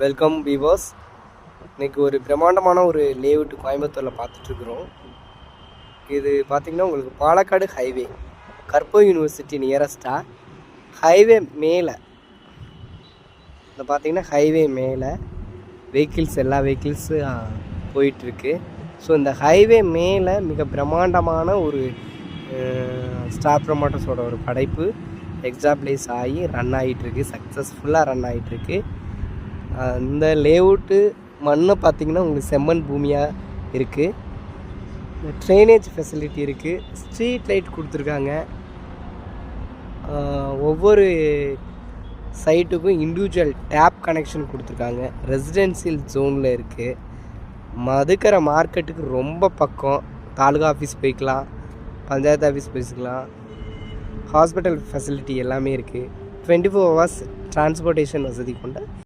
Welcome viewers. இன்றைக்கி ஒரு பிரம்மாண்டமான ஒரு லேஅவுட் கோயம்புத்தூரில் பார்த்துட்ருக்குறோம். இது பார்த்திங்கன்னா உங்களுக்கு பாலக்காடு ஹைவே, கற்பூர் யூனிவர்சிட்டி நியரஸ்ட்டாக ஹைவே மேலே இந்த பார்த்திங்கன்னா ஹைவே மேலே எல்லா வெஹிக்கிள்ஸும் போயிட்டுருக்கு. ஸோ இந்த ஹைவே மேலே மிக பிரம்மாண்டமான ஒரு ஸ்டார் ப்ரமோட்டர்ஸோட ஒரு படைப்பு எக்ஸாம்பிளைஸ் ஆகி ரன் ஆகிட்டுருக்கு, சக்ஸஸ்ஃபுல்லாக ரன் ஆகிட்டுருக்கு. இந்த லேஅவுட்டு மண்ணை பார்த்திங்கன்னா உங்களுக்கு செம்மண் பூமியாக இருக்குது. ட்ரைனேஜ் ஃபெசிலிட்டி இருக்குது, ஸ்ட்ரீட் லைட் கொடுத்துருக்காங்க. ஒவ்வொரு சைட்டுக்கும் இண்டிவிஜுவல் டேப் கனெக்ஷன் கொடுத்துருக்காங்க. ரெசிடென்சியல் ஜோனில் இருக்குது. மதுக்கரை மார்க்கெட்டுக்கு ரொம்ப பக்கம். தாலுகா ஆஃபீஸ் போய்க்கலாம், பஞ்சாயத்து ஆஃபீஸ் போய்க்கலாம், ஹாஸ்பிட்டல் ஃபெசிலிட்டி எல்லாமே இருக்குது. 24 hours டிரான்ஸ்போர்ட்டேஷன் வசதி கொண்ட